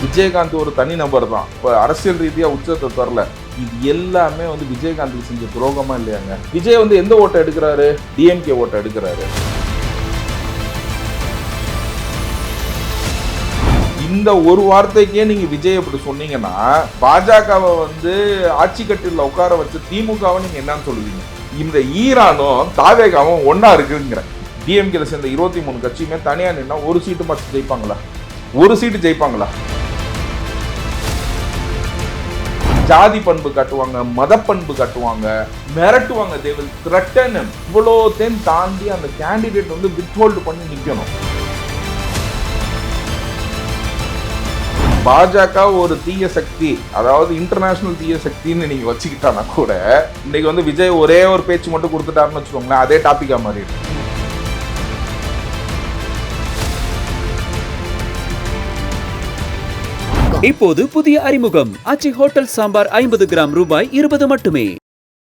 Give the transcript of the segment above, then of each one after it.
விஜயகாந்த் ஒரு தனி நபர் தான். இப்போ அரசியல் ரீதியாக உச்சத்தை தரல. இது எல்லாமே வந்து விஜயகாந்துக்கு செஞ்ச துரோகமா இல்லையாங்க? விஜய் வந்து எந்த ஓட்டை எடுக்கிறாரு? டிஎம்கே ஓட்டை எடுக்கிறாரு. இந்த ஒரு வார்த்தைக்கே நீங்க விஜய் அப்படி சொன்னீங்கன்னா, பாஜகவை வந்து ஆட்சி கட்டில உட்கார வச்ச திமுகவை நீங்க என்னன்னு சொல்லுவீங்க? இந்த ஈரானும் தாவேகாவும் ஒன்னா இருக்குங்கிற. டிஎம்கேல சேர்ந்த 23 கட்சியுமே தனியா நின்னா ஒரு சீட்டு மட்டும் ஜெயிப்பாங்களா? ஒரு சீட்டு ஜெயிப்பாங்களா? ஜாதி பண்பு காட்டுவாங்க, மத பண்பு காட்டுவாங்க, மிரட்டுவாங்க. They will threaten. இவ்வளோத்தையும் தாண்டி அந்த கேண்டிடேட் வந்து வித்ஹோல்டு பண்ணி நிக்கணும். பாஜக ஒரு தீய சக்தி, அதாவது இன்டர்நேஷனல் தீய சக்தின்னு நீங்க வச்சுக்கிட்டானா கூட இன்னைக்கு வந்து விஜய் ஒரே ஒரு பேச்சு மட்டும் கொடுத்துட்டாருன்னு வச்சுக்கோங்களேன், அதே டாபிக்கா மாறிடும். இப்போது புதிய அறிமுகம் ஆச்சி ஹோட்டல் சாம்பார் 50 கிராம் ரூபாய் 20 மட்டுமே.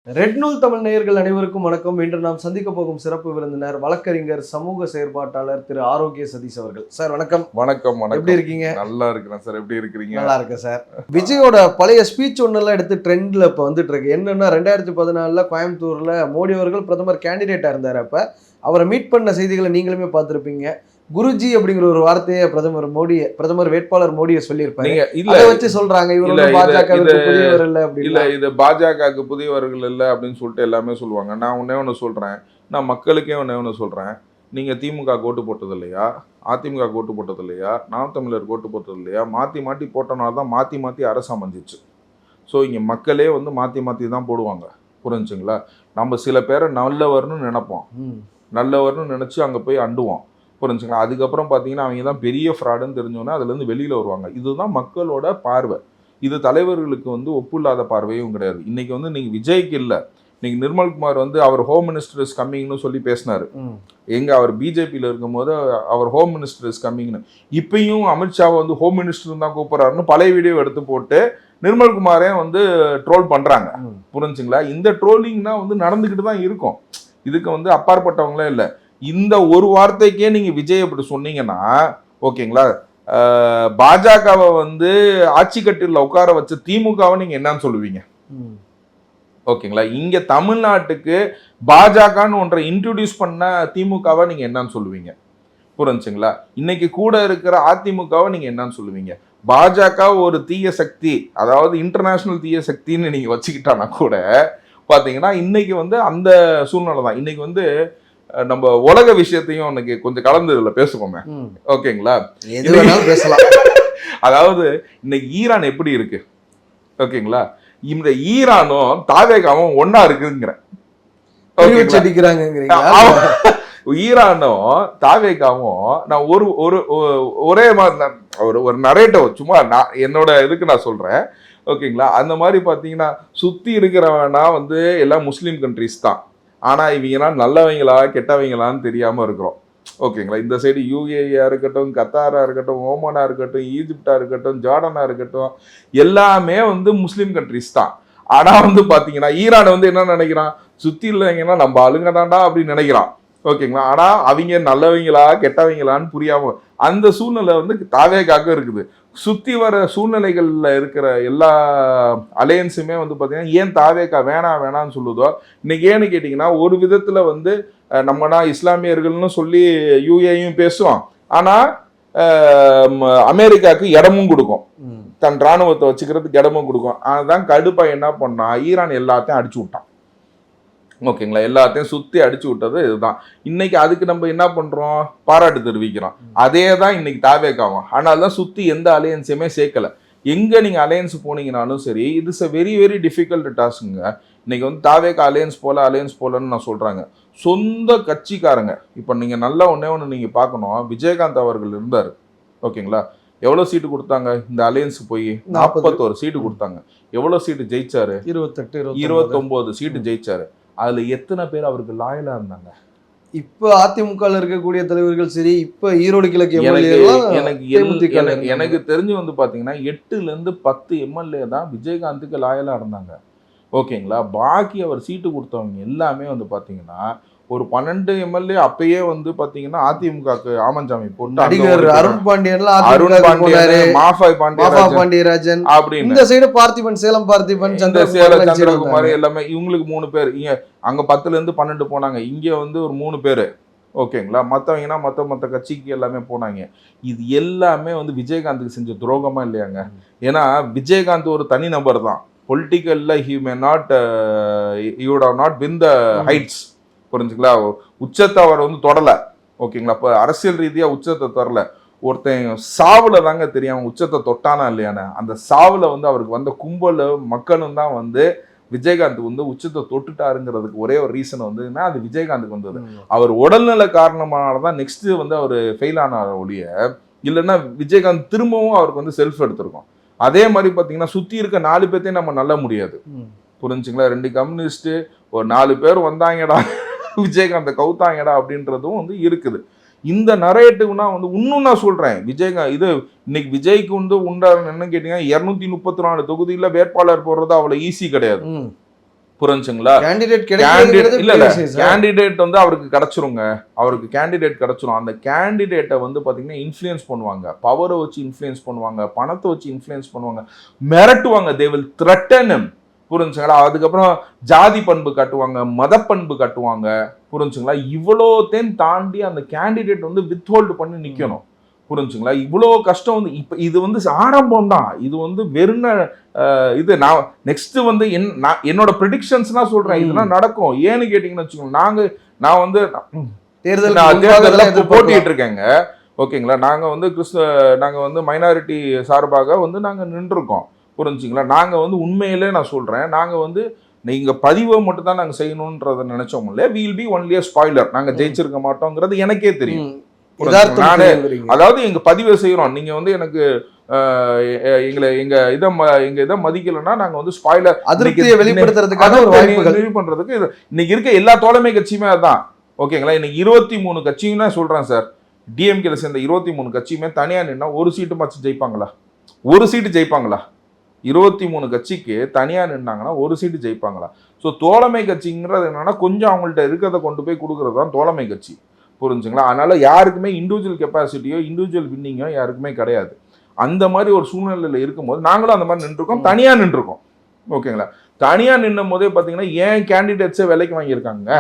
ரெட் நூல் தமிழ் நேயர்கள் அனைவருக்கும் வணக்கம். இன்று நாம் சந்திக்க போகும் சிறப்பு விருந்தினர் வழக்கறிஞர், சமூக செயற்பாட்டாளர் திரு ஆரோக்கிய சதீஷ் அவர்கள். சார் வணக்கம். வணக்கம். எப்படி இருக்கீங்க? நல்லா இருக்கிறேன் சார். எப்படி இருக்கிறீங்க? நல்லா இருக்கேன் சார். விஜயோட பழைய ஸ்பீச் ஒன்னெல்லாம் எடுத்து ட்ரெண்ட்ல இப்ப வந்துட்டு இருக்கு. என்னன்னா 2014 கோயம்புத்தூர்ல மோடி அவர்கள் பிரதமர் கேண்டிடேட்டா இருந்தாரு. அப்ப அவரை மீட் பண்ண செய்திகளை நீங்களுமே பார்த்திருப்பீங்க. குருஜி அப்படிங்கிற ஒரு வார்த்தையை பிரதமர் வேட்பாளர் மோடியை சொல்லியிருப்பாங்க. இதை வச்சு சொல்றாங்க இவரோட பாஜகவுக்கு புதியவர் இல்ல அப்படி இல்ல, இது பாஜகவுக்கு புதியவர்கள் இல்ல அப்படின்னு சொல்லிட்டு எல்லாமே சொல்லுவாங்க. நான் ஒன்னே ஒன்று சொல்றேன், நான் மக்களுக்கே ஒன்னே சொல்றேன். நீங்க திமுக ஓட்டு போட்டது இல்லையா? அதிமுக ஓட்டு போட்டது இல்லையா? நாம் தமிழர் ஓட்டு போட்டது இல்லையா? மாத்தி மாத்தி போட்டனால தான் மாத்தி அரசு அமைஞ்சிச்சு. ஸோ இங்க மக்களே வந்து மாத்தி தான் போடுவாங்க. புரிஞ்சுங்களா? நம்ம சில பேரை நல்லவர்னு நினைப்போம், நல்லவர்னு நினைச்சு அங்க போய் அண்டுவோம். புரிஞ்சுங்களா? அதுக்கப்புறம் பார்த்தீங்கன்னா அவங்க தான் பெரிய ஃப்ராடுன்னு தெரிஞ்சோன்னா அதுலேருந்து வெளியில் வருவாங்க. இதுதான் மக்களோட பார்வை. இது தலைவர்களுக்கு வந்து ஒப்புள்ளாத பார்வையும் கிடையாது. இன்னைக்கு வந்து நீங்கள் விஜய்க்கு இல்லை, இன்னைக்கு நிர்மல்குமார் வந்து அவர் ஹோம் மினிஸ்டர் இஸ் கம்மிங்னு சொல்லி பேசினார். எங்கே அவர் பிஜேபியில் இருக்கும்போது அவர் ஹோம் மினிஸ்டர் இஸ் கம்மிங்னு. இப்பயும் அமித்ஷாவை வந்து ஹோம் மினிஸ்டர் தான் கூப்பிட்றாருன்னு பழைய வீடியோ எடுத்து போட்டு நிர்மல்குமாரே வந்து ட்ரோல் பண்ணுறாங்க. புரிஞ்சுங்களா? இந்த ட்ரோலிங்னா வந்து நடந்துக்கிட்டு தான் இருக்கும். இதுக்கு வந்து அப்பாற்பட்டவங்களே இல்லை. இந்த ஒரு வார்த்தைக்கே நீங்க விஜய் அப்படி சொன்னீங்கன்னா ஓகேங்களா, பாஜகவை வந்து ஆட்சி கட்டில உட்கார வச்ச திமுகவை நீங்க என்னன்னு சொல்லுவீங்க? ஓகேங்களா? இங்க தமிழ்நாட்டுக்கு பாஜகன்னு ஒன்றை இன்ட்ரோடியூஸ் பண்ண திமுகவை நீங்க என்னன்னு சொல்லுவீங்க? புரிஞ்சுங்களா? இன்னைக்கு கூட இருக்கிற அதிமுகவை நீங்க என்னன்னு சொல்லுவீங்க? பாஜக ஒரு தீய சக்தி, அதாவது இன்டர்நேஷனல் தீய சக்தின்னு நீங்க வச்சுக்கிட்டானா கூட பாத்தீங்கன்னா இன்னைக்கு வந்து அந்த சூழ்நிலை தான். இன்னைக்கு வந்து நம்ம உலக விஷயத்தையும் இன்னைக்கு கொஞ்சம் கலந்து இதுல பேசுவோமே, ஓகேங்களா? பேசலாம். அதாவது இன்னைக்கு ஈரான் எப்படி இருக்கு, ஓகேங்களா? இந்த ஈரானும் தாவேகாவும் ஒன்னா இருக்குங்கிற. ஈரானும் தாவேகாவும் நான் ஒரே மாதிரி ஒரு நரேட்டிவ் சும்மா என்னோட இதுக்கு நான் சொல்றேன், ஓகேங்களா? அந்த மாதிரி பாத்தீங்கன்னா சுத்தி இருக்கிறவனா வந்து எல்லாம் முஸ்லீம் கண்ட்ரிஸ் தான். ஆனால் இவங்கலாம் நல்லவங்களா கெட்டவங்களான்னு தெரியாமல் இருக்கிறோம். ஓகேங்களா? இந்த சைடு யூஏஇயா இருக்கட்டும், கத்தாராக இருக்கட்டும், ஓமானா இருக்கட்டும், ஈஜிப்டா இருக்கட்டும், ஜார்டனா இருக்கட்டும், எல்லாமே வந்து முஸ்லீம் கண்ட்ரிஸ் தான். ஆனால் வந்து பார்த்தீங்கன்னா ஈரான் வந்து என்ன நினைக்கிறான், சுற்றி இல்லைங்கன்னா நம்ம ஆளுங்க தாண்டா அப்படின்னு நினைக்கிறான். ஓகேங்களா? ஆனால் அவங்க நல்லவங்களா கெட்டவங்களான்னு புரியாம அந்த சூழ்நிலை வந்து தாவேகாக இருக்குது. சுற்றி வர சூழ்நிலைகளில் இருக்கிற எல்லா அலையன்ஸுமே வந்து பார்த்தீங்கன்னா ஏன் தாவேகா வேணான்னு சொல்லுதோ இன்னைக்கு ஏன்னு கேட்டிங்கன்னா, ஒரு விதத்தில் வந்து நம்மனா இஸ்லாமியர்கள்னு சொல்லி யூஏயும் பேசுவோம், ஆனால் அமெரிக்காவுக்கு இடமும் கொடுக்கும், தன் இராணுவத்தை வச்சுக்கிறதுக்கு இடமும் கொடுக்கும். அதுதான் கடுப்பா என்ன பண்ணா ஈரான் எல்லாத்தையும் அடிச்சு விட்டான். ஓகேங்களா? எல்லாத்தையும் சுற்றி அடிச்சு விட்டது இதுதான். இன்னைக்கு அதுக்கு நம்ம என்ன பண்ணுறோம், பாராட்டு தெரிவிக்கிறோம். அதே தான் இன்னைக்கு தாவேகாவும். ஆனால் தான் சுற்றி எந்த அலையன்ஸையுமே சேர்க்கலை. எங்கே நீங்கள் அலையன்ஸ் போனீங்கனாலும் சரி, இது is a very very difficult டாஸ்க்குங்க. இன்னைக்கு வந்து தாவேகா அலையன்ஸ் போலன்னு நான் சொல்கிறாங்க. சொந்த கட்சிக்காரங்க. இப்போ நீங்கள் நல்லா ஒன்று நீங்கள் பார்க்கணும், விஜயகாந்த் அவர்கள் இருந்தார், ஓகேங்களா? எவ்வளோ சீட்டு கொடுத்தாங்க இந்த அலையன்ஸுக்கு? போய் 41 சீட்டு கொடுத்தாங்க. எவ்வளோ சீட்டு ஜெயிச்சாரு? 29 சீட்டு ஜெயிச்சாரு. அதுல எத்தனை பேர் அவருக்கு லாயலா இருந்தாங்க? இப்ப அதிமுக இருக்கக்கூடிய தலைவர்கள் சரி, இப்ப ஈரோடு கிழக்கு எனக்கு தெரிஞ்சு வந்து பாத்தீங்கன்னா 8 to 10 எம்எல்ஏ தான் விஜயகாந்துக்கு லாயலா இருந்தாங்க. ஓகேங்களா? பாக்கி அவர் சீட்டு கொடுத்தவங்க எல்லாமே வந்து பாத்தீங்கன்னா ஒரு 12 எம்எல்ஏ அப்பயே வந்து பாத்தீங்கன்னா அதிமுகக்கு ஆமஞ்சாமி போட்டு நடிகர் அருண் பாண்டியன், மாஃபாய் பாண்டியராஜன் அப்படின்னு இந்த சைடு பார்த்திபன், சேலம் பார்த்திபன், சந்திரகுமார் எல்லாமே இவங்களுக்கு 3 பேர். அங்க 10ல இருந்து 12 போனாங்க. இங்க வந்து ஒரு 3 பேரு. ஓகேங்களா? மற்றவங்கன்னா மற்ற கட்சிக்கு எல்லாமே போனாங்க. இது எல்லாமே வந்து விஜயகாந்துக்கு செஞ்ச துரோகமா இல்லையாங்க? ஏன்னா விஜயகாந்த் ஒரு தனி நபர் தான். பொலிட்டிக்கல்ல he would have not been the heights. புரிஞ்சுங்களா? உச்சத்தை அவர் வந்து தொடல. ஓகேங்களா? இப்போ அரசியல் ரீதியா உச்சத்தை தொடல. ஒருத்தன் சாவுல தாங்க தெரியும் உச்சத்தை தொட்டானா இல்லையானு. அந்த சாவுல வந்து அவருக்கு வந்த கும்பல் மக்களும் தான் வந்து விஜயகாந்த் வந்து உச்சத்தை தொட்டுட்டாருங்கிறதுக்கு ஒரே ஒரு ரீசன் வந்து அது விஜயகாந்துக்கு வந்தது. அவர் உடல்நல காரணமானதான் நெக்ஸ்ட் வந்து அவர் ஃபெயில் ஆனார் ஒழிய, இல்லைன்னா விஜயகாந்த் திரும்பவும் அவருக்கு வந்து செல்ஃப் எடுத்திருக்கோம். அதே மாதிரி பார்த்தீங்கன்னா சுற்றி இருக்க 4 பேர்த்தையும் நம்ம நல்ல முடியாது. புரிஞ்சுங்களா? 2 கம்யூனிஸ்ட் ஒரு 4 பேர் வந்தாங்கடா விஜயகாந்தை கவுத்தாங்கடா அப்படின்றதும் வந்து இருக்குது. இந்த நரேட்டிவ்னா வந்து இன்னும் நான் சொல்றேன், இது இன்னைக்கு விஜய்க்கு வந்து என்ன கேட்டீங்கன்னா 234 தொகுதியில வேட்பாளர் போடுறது அவ்வளவு ஈஸி கிடையாது. புரிஞ்சுங்களா? கேண்டிடேட் வந்து அவருக்கு கிடைச்சிருங்க. அவருக்கு கேண்டிடேட் கிடைச்சிரும். அந்த கேண்டிடேட்டை வந்து பாத்தீங்கன்னா இன்ஃப்ளூயன்ஸ் பண்ணுவாங்க, பவரை வச்சு இன்ஃப்ளூயன்ஸ் பண்ணுவாங்க, பணத்தை வச்சு இன்ஃப்ளூயன்ஸ் பண்ணுவாங்க, மிரட்டுவாங்க. They will threaten him. புரிஞ்சுங்களா? அதுக்கப்புறம் ஜாதி பண்பு காட்டுவாங்க, மத பண்பு காட்டுவாங்க. புரிஞ்சுங்களா? இவ்வளோத்தையும் தாண்டி அந்த கேண்டிடேட் வந்து வித்ஹோல்டு பண்ணி நிக்கணும். புரிஞ்சுங்களா? இவ்வளோ கஷ்டம் வந்து இப்ப இது வந்து ஆரம்பம் தான். இது வந்து வெறும் இது நான் நெக்ஸ்ட் வந்து என்னோட ப்ரெடிக்ஷன்ஸ்னா சொல்றேன், இதெல்லாம் நடக்கும். ஏன்னு கேட்டீங்கன்னு வச்சுக்கோங்க, நான் வந்து தேர்தலில் போட்டிட்டு இருக்கேங்க. ஓகேங்களா? நாங்க வந்து மைனாரிட்டி சார்பாக வந்து நாங்க நின்றுருக்கோம். புரிஞ்சுங்களா? நாங்க வந்து உண்மையிலே நான் சொல்றேன், நாங்க வந்து நீங்க பதிவை மட்டும் தான் நாங்க செய்யணும்ன்றத நினைச்சோம் இல்ல, we will be only a spoiler. நாங்க ஜெயிச்சிருக்க மாட்டோங்கிறது எனக்கே தெரியும். அதாவது எங்க பதிவை செய்யறோம், நீங்க வந்து எனக்கு எங்க இதை மதிக்கலன்னா நாங்க வந்து ஸ்பாயிலர் வெளிப்படுத்துறதுக்கு பண்றதுக்கு இன்னைக்கு இருக்க எல்லா தோழமை கட்சியுமே அதான். ஓகேங்களா? இன்னைக்கு 23 கட்சியும் தான் சொல்றேன் சார், டிஎம்கேல சேர்ந்த 23 கட்சியுமே தனியா நின்னா ஒரு சீட்டு மாச்சு ஜெயிப்பாங்களா? ஒரு சீட்டு ஜெயிப்பாங்களா? 23 கட்சிக்கு தனியா நின்னாங்கன்னா ஒரு சீட்டு ஜெயிப்பாங்களா? ஸோ தோழமை கட்சிங்கிறது என்னன்னா கொஞ்சம் அவங்கள்ட்ட இருக்கிறத கொண்டு போய் கொடுக்கறது தான் தோழமை கட்சி. புரிஞ்சுங்களா? அதனால யாருக்குமே இண்டிவிஜுவல் கெப்பாசிட்டியோ இண்டிவிஜுவல் வின்னிங்கோ யாருக்குமே கிடையாது. அந்த மாதிரி ஒரு சூழ்நிலையில இருக்கும்போது நாங்களும் அந்த மாதிரி நின்றுருக்கோம், தனியா நின்றுருக்கோம். ஓகேங்களா? தனியா நின்னும் போதே பார்த்தீங்கன்னா ஏன் கேண்டிடேட்ஸை விலைக்கு வாங்கியிருக்காங்க.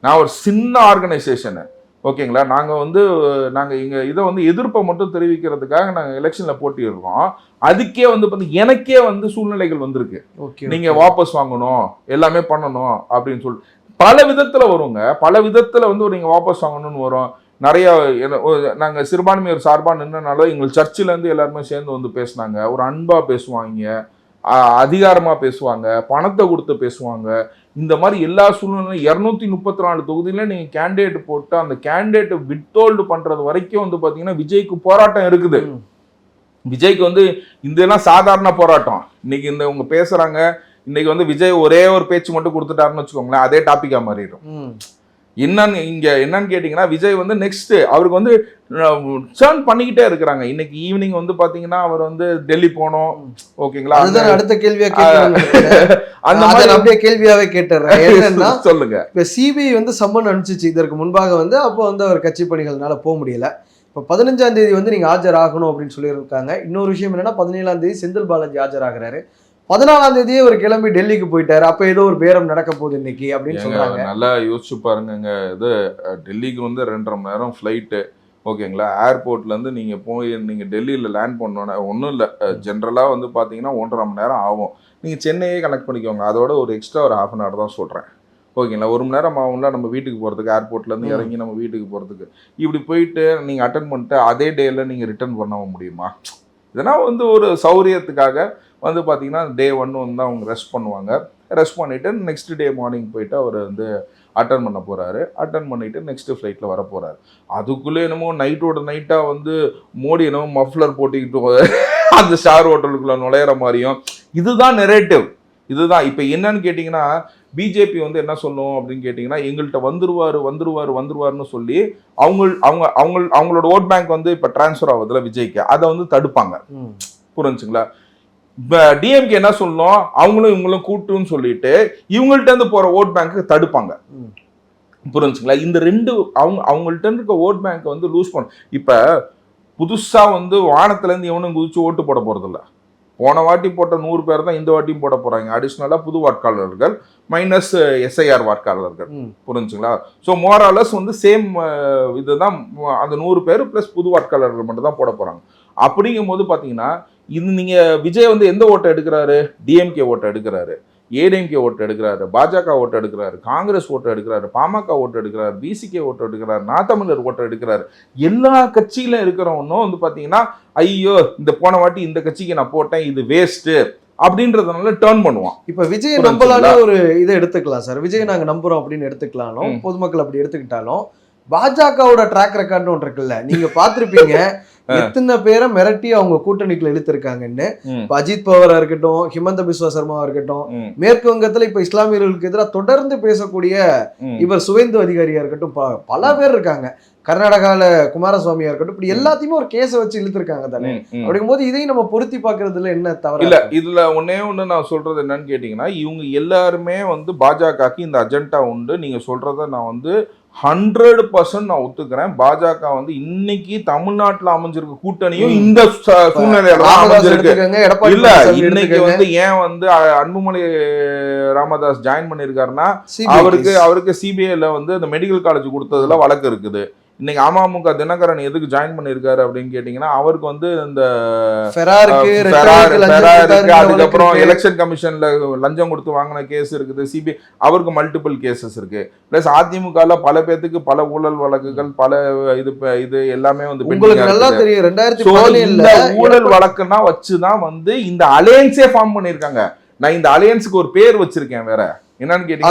நான் ஒரு சின்ன ஆர்கனைசேஷனு. ஓகேங்களா? நாங்கள் எங்கள் இதை வந்து எதிர்ப்பை மட்டும் தெரிவிக்கிறதுக்காக நாங்கள் எலெக்ஷனில் போட்டியிருக்கோம். அதுக்கே வந்து பார்த்தீங்கன்னா எனக்கே வந்து சூழ்நிலைகள் வந்திருக்கு. நீங்கள் வாபஸ் வாங்கணும், எல்லாமே பண்ணணும் அப்படின்னு சொல்லிட்டு பல விதத்தில் வருங்க. பல விதத்தில் வந்து நீங்கள் வாபஸ் வாங்கணும்னு வரும். நிறைய நாங்கள் சிறுபான்மையர் சார்பாக நின்றனால எங்கள் சர்ச்சிலேருந்து எல்லாருமே சேர்ந்து வந்து பேசினாங்க. ஒரு அன்பாக பேசுவாங்க, அதிகாரமாக பேசுவாங்க, பணத்தை கொடுத்து பேசுவாங்க. இந்த மாதிரி எல்லா சூழ்நிலையும் 234 தொகுதியில நீங்க கேண்டிடேட் போட்டு அந்த கேண்டிடேட் வித்ஹோல்டு பண்றது வரைக்கும் வந்து பாத்தீங்கன்னா விஜய்க்கு போராட்டம் இருக்குது. விஜய்க்கு வந்து இதெல்லாம் சாதாரண போராட்டம். இன்னைக்கு இந்த உங்க பேசுறாங்க, இன்னைக்கு வந்து விஜய் ஒரே ஒரு பேச்சு மட்டும் கொடுத்துட்டாருன்னு வச்சுக்கோங்களேன், அதே டாபிக்கா மாறிடும். என்னன்னு கேட்டீங்கன்னா விஜய் வந்து நெக்ஸ்ட் அவருக்கு வந்து டர்ன் பண்ணிக்கிட்டே இருக்கிறாங்க. இன்னைக்கு ஈவினிங் வந்து பாத்தீங்கன்னா அவர் வந்து டெல்லி போனோம். ஓகேங்களா? அடுத்த கேள்வியா அந்த மாதிரி அப்படியே கேள்வியாவே கேட்டுறேன். சொல்லுங்க. இப்ப சிபிஐ வந்து சம்மன் அனுப்பிச்சிச்சு இதற்கு முன்பாக வந்து, அப்போ வந்து அவர் கட்சி பணிகள்னால போக முடியல. இப்போ 15ஆம் தேதி வந்து நீங்க ஆஜராகணும் அப்படின்னு சொல்லியிருக்காங்க. இன்னொரு விஷயம் என்னன்னா 17ஆம் தேதி செந்தில் பாலாஜி ஆஜராகிறாரு. 14ஆம் தேதியே ஒரு கிளம்பி டெல்லிக்கு போயிட்டாரு. அப்ப ஏதோ ஒரு பேரம் நடக்க போகுது இன்னைக்கு அப்படின்னு சொல்றாங்க. நல்லா யோசிச்சு பாருங்க. இது டெல்லிக்கு வந்து 2.5 மணி நேரம் ஃபிளைட்டு. ஓகேங்களா? ஏர்போர்ட்ல இருந்து நீங்க போய் நீங்க டெல்லியில லேண்ட் பண்ணோன்னா ஒன்றும் இல்லை, ஜென்ரலா வந்து பாத்தீங்கன்னா 1.5 மணி நேரம் ஆகும். நீங்க சென்னையே கனெக்ட் பண்ணிக்கோங்க, அதோட ஒரு எக்ஸ்ட்ரா ஒரு 1/2 அன் ஹவர் தான் சொல்றேன். ஓகேங்களா? 1 மணி நேரம் ஆகும்ல நம்ம வீட்டுக்கு போகிறதுக்கு, ஏர்போர்ட்லேருந்து இறங்கி நம்ம வீட்டுக்கு போகிறதுக்கு. இப்படி போயிட்டு நீங்கள் அட்டன் பண்ணிட்டு அதே டேயில் நீங்கள் ரிட்டர்ன் பண்ண முடியுமா? இதெல்லாம் வந்து ஒரு சௌரியத்துக்காக வந்து பார்த்தீங்கன்னா டே 1 வந்து அவங்க ரெஸ்ட் பண்ணுவாங்க. ரெஸ்ட் பண்ணிவிட்டு நெக்ஸ்ட் டே மார்னிங் போயிட்டு அவர் வந்து அட்டன் பண்ண போகிறாரு. அட்டன் பண்ணிவிட்டு நெக்ஸ்ட்டு ஃப்ளைட்டில் வர போகிறாரு. அதுக்குள்ளே என்னமோ நைட்டோட நைட்டாக வந்து மோடி என்னமோ மஃப்ளர் போட்டிக்கிட்டு அந்த ஸ்டார் ஹோட்டலுக்குள்ளே நுழையிற மாதிரியும் இதுதான் நெரேட்டிவ். இதுதான் இப்போ என்னன்னு கேட்டிங்கன்னா பிஜேபி வந்து என்ன சொல்லும் அப்படின்னு கேட்டிங்கன்னா எங்கள்கிட்ட வந்துருவாருன்னு சொல்லி அவங்களோட ஓட் பேங்க் வந்து இப்போ டிரான்ஸ்ஃபர் ஆகுதுல விஜய்க்கு, அதை வந்து தடுப்பாங்க. புரிஞ்சுங்களா? டிஎம்கே என்ன சொல்லணும், அவங்களும் இவங்களும் கூட்டுன்னு சொல்லிட்டு இவங்கள்ட்ட இருந்து போற ஓட் பேங்க்கு தடுப்பாங்க. புரிஞ்சுங்களா? இந்த ரெண்டு அவங்கள்ட்ட இருக்க ஓட் பேங்க் வந்து லூஸ் பண்ணும். இப்ப புதுசா வந்து வானத்துல இருந்து எவனும் குதிச்சு ஓட்டு போட போறது இல்ல. போன வாட்டி போட்ட 100 பேர் தான் இந்த வாட்டியும் போட போறாங்க. அடிஷ்னலா புது வாக்காளர்கள் மைனஸ் எஸ்ஐஆர் வாக்காளர்கள். புரிஞ்சுங்களா? ஸோ மோராலஸ் வந்து சேம் இதுதான், அந்த 100 பேர் பிளஸ் புது வாக்காளர்கள் மட்டும் தான் போட போறாங்க. அப்படிங்கும் போது பாத்தீங்கன்னா இது நீங்க விஜய் வந்து எந்த ஓட்டை எடுக்கிறாரு? டிஎம்கே ஓட்டை எடுக்கிறாரு, ஏடிஎம்கே ஓட்டு எடுக்கிறாரு, பாஜக ஓட்டு எடுக்கிறாரு, காங்கிரஸ் ஓட்டு எடுக்கிறாரு, பாமக ஓட்டு எடுக்கிறாரு, பிசிகே ஓட்டு எடுக்கிறாரு, நாத்தமிழர் ஓட்டு எடுக்கிறாரு. எல்லா கட்சியில இருக்கிறவனும் வந்து பாத்தீங்கன்னா ஐயோ இந்த போன வாட்டி இந்த கட்சிக்கு நான் போட்டேன் இது வேஸ்ட் அப்படின்றதுனால டர்ன் பண்ணுவான். இப்ப விஜய் நம்பலான ஒரு இதை எடுத்துக்கலாம் சார். விஜய் நாங்க நம்புறோம் அப்படின்னு எடுத்துக்கலாலும், பொதுமக்கள் அப்படி எடுத்துக்கிட்டாலும் பாஜகவோட ட்ராக் ரெக்கார்ட்னு ஒன்று இருக்குல்ல, நீங்க பாத்திருப்பீங்க எத்தனை பேரை மிரட்டி அவங்க கூட்டணிக்குள்ள இழுத்திருக்காங்கன்னு. அஜித் பவாரா இருக்கட்டும், ஹிமந்த பிஸ்வா சர்மாவா இருக்கட்டும், மேற்கு வங்கத்துல இப்ப இஸ்லாமியர்களுக்கு எதிராக தொடர்ந்து பேசக்கூடிய இவர் சுவேந்து அதிகாரியா இருக்கட்டும், பல பேர் இருக்காங்க. கர்நாடகால குமாரசுவாமியா இருக்கட்டும், இப்படி எல்லாத்தையுமே ஒரு கேஸை வச்சு இழுத்துருக்காங்க தானே. அப்படிங்கும் போது இதையும் நம்ம பொருத்தி பாக்குறதுல என்ன தவறு இல்ல? இதுல ஒன்னே ஒண்ணு நான் சொல்றது என்னன்னு கேட்டீங்கன்னா, இவங்க எல்லாருமே வந்து பாஜகக்கு இந்த அஜெண்டா உண்டு. நீங்க சொல்றத நான் வந்து 100% நான் ஒத்துக்கிறேன். பாஜக வந்து இன்னைக்கு தமிழ்நாட்டுல அமைஞ்சிருக்க கூட்டணியும் இந்த சூழ்நிலையில அமைஞ்சிருக்கு. இல்ல இன்னைக்கு வந்து ஏன் வந்து அன்புமணி ராமதாஸ் ஜாயின் பண்ணிருக்காருன்னா, அவருக்கு சிபிஐல வந்து அந்த மெடிக்கல் காலேஜ் கொடுத்ததுல வழக்கு இருக்குது. இன்னைக்கு அமமுக தினகரன் எதுக்கு ஜாயின் பண்ணிருக்காரு அப்படின்னு கேட்டீங்கன்னா, அவருக்கு வந்து இந்த அதுக்கப்புறம் எலெக்ஷன் கமிஷன்ல லஞ்சம் கொடுத்து வாங்கின கேஸ் இருக்குது. சிபிஐ அவருக்கு மல்டிபிள் கேசஸ் இருக்கு. பிளஸ் அதிமுகல பல பேத்துக்கு பல ஊழல் வழக்குகள், பல இது எல்லாமே வந்து ஊழல் வழக்குன்னா வச்சுதான் வந்து இந்த அலையன்ஸே ஃபார்ம் பண்ணிருக்காங்க. நான் இந்த அலையன்ஸுக்கு ஒரு பேர் வச்சிருக்கேன் வேற. என்னன்னு கேட்டீங்கன்னா,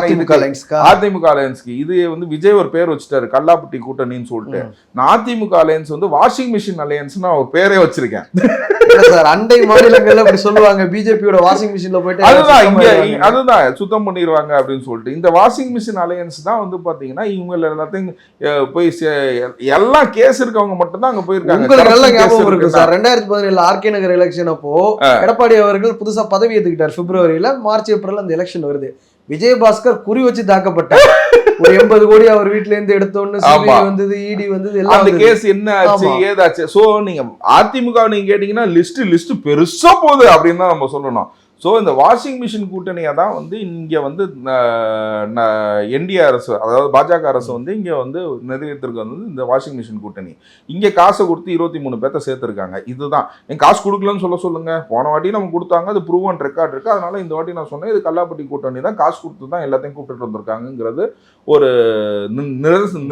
அதிமுக அலையன்ஸ்க்கு இது வந்து விஜய் ஒரு பேர் வச்சுட்டாரு, கல்லாப்பட்டி கூட்டணின்னு சொல்லிட்டு. நான் அதிமுக அலையன்ஸ் வந்து வாஷிங் மிஷின் அலையன்ஸ் நான் ஒரு பேரே வச்சிருக்கேன். அண்டை மாநிலங்கள்ல அப்படி சொல்லுவாங்க, பிஜேபியோட வாஷிங் மிஷின்ல போயிட்டு அதுதான் சுத்தம் பண்ணிடுவாங்க அப்படின்னு சொல்லிட்டு. இந்த வாஷிங் மிஷின் அலையன்ஸ் தான் வந்து பாத்தீங்கன்னா இவங்க எல்லாத்தையும் போய் எல்லாம் கேஸ் இருக்கவங்க மட்டும் தான் அங்க போயிருக்காங்க. 2017 ஆர்கே நகர் எலெக்ஷன் அப்போ எடப்பாடி அவர்கள் புதுசா பதவி ஏத்துக்கிட்டார். பிப்ரவரியில, மார்ச் ஏப்ரல் அந்த எலெக்ஷன் வருது. விஜயபாஸ்கர் குறி வச்சு தாக்கப்பட்டார். ஒரு 80 கோடி அவர் வீட்டுல இருந்து எடுத்தோன்னு வந்தது, இடி வந்தது, எல்லாம் அந்த கேஸ் என்ன ஆச்சு ஏதாச்சு. சோ நீங்க அதிமுக நீங்க கேட்டீங்கன்னா லிஸ்ட் பெருசா போகுது அப்படின்னு தான் நம்ம சொல்லணும். ஸோ இந்த வாஷிங் மிஷின் கூட்டணியை தான் வந்து இங்கே வந்து என்டிஏ அரசு, அதாவது பாஜக அரசு வந்து இங்கே வந்து நிறைவேற்றிருக்கு வந்து இந்த வாஷிங் மிஷின் கூட்டணி. இங்கே காசை கொடுத்து 23 பேர்த்த சேர்த்துருக்காங்க. இதுதான் என் காசு கொடுக்கலன்னு சொல்லுங்க. போன வாட்டி நம்ம கொடுத்தாங்க, அது ப்ரூவ் அண்ட் ரெக்கார்ட் இருக்கு. அதனால இந்த வாட்டி நான் சொன்னேன், இது கல்லாப்பட்டி கூட்டணி தான், காசு கொடுத்து தான் எல்லாத்தையும் கூப்பிட்டு வந்திருக்காங்கிறது ஒரு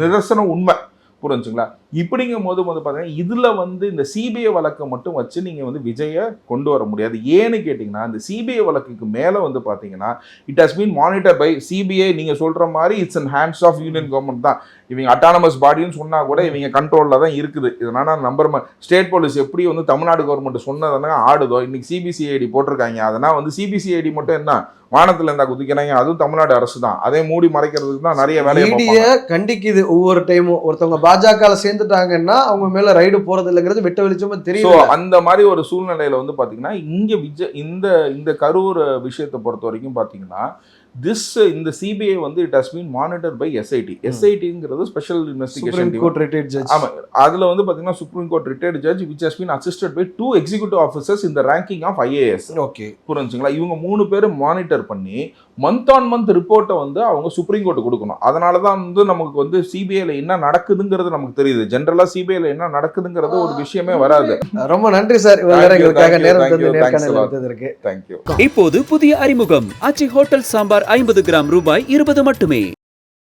நிரசன உண்மை. புரிஞ்சுங்களா? இப்படிங்கும் போது வந்து பார்த்தீங்கன்னா இதுல வந்து இந்த சிபிஐ வழக்கை மட்டும் வச்சு நீங்க வந்து விஜயை கொண்டு வர முடியாது. ஏன்னு கேட்டீங்கன்னா, இந்த சிபிஐ வழக்குக்கு மேல வந்து பாத்தீங்கன்னா it has been monitor by CBI. நீங்க சொல்ற மாதிரி it's in hands of union government தான். இவங்க அட்டானமஸ் பாடின்னு சொன்னா கூட இவங்க கண்ட்ரோல்ல தான் இருக்குது. இதனால நம்பர் ஸ்டேட் போலீஸ் எப்படி வந்து தமிழ்நாடு கவர்மெண்ட் சொன்னதுனால ஆடுதோ, இன்னைக்கு சிபிசிஐடி போட்டிருக்காங்க. அதனால வந்து சிபிசிஐடி மட்டும் என்ன வானத்துல இருந்தா குதிக்கிறாங்க, அதுவும் தமிழ்நாடு அரசு தான். அதே மூடி மறைக்கிறதுக்கு தான் நிறைய வேலையை கண்டிக்குது. ஒவ்வொரு டைமும் ஒருத்தவங்க பாஜக சேர்ந்துட்டாங்கன்னா அவங்க மேல ரைடு போறது இல்லைங்கிறது வெட்ட வெளிச்சமா தெரியும். அந்த மாதிரி ஒரு சூழ்நிலையில வந்து பாத்தீங்கன்னா இங்க இந்த கரூர் விஷயத்தை பொறுத்த வரைக்கும் பாத்தீங்கன்னா இந்த சிபிஐ வந்து it has been monitored by SIT. எஸ்ஐடிங்கிறது ஸ்பெஷல் இன்வெஸ்டிகேஷன் டீம். ஆமா, அதுல வந்து பாத்தீங்கன்னா supreme court retired judge which has been assisted by 2 executive officers in the ranking of IAS. Okay, புரிஞ்சுங்களா? இவங்க 3 பேர் மானிட்டர் பண்ணி மந்த் ஆன் மந்த் ரிப்போர்ட்டை வந்து அவங்க சுப்ரீம் கோர்ட் கொடுக்கணும். அதனால தான் வந்து நமக்கு வந்து சிபிஐல என்ன நடக்குதுங்கிறது நமக்கு தெரியுது. ஜெனரலா சிபிஐல என்ன நடக்குதுங்கிறது ஒரு விஷயமே வராது. ரொம்ப நன்றி சார். இப்போது புதிய அறிமுகம் ஆச்சி ஹோட்டல் சாம்பார் 50 கிராம் ரூபாய் 20 மட்டுமே.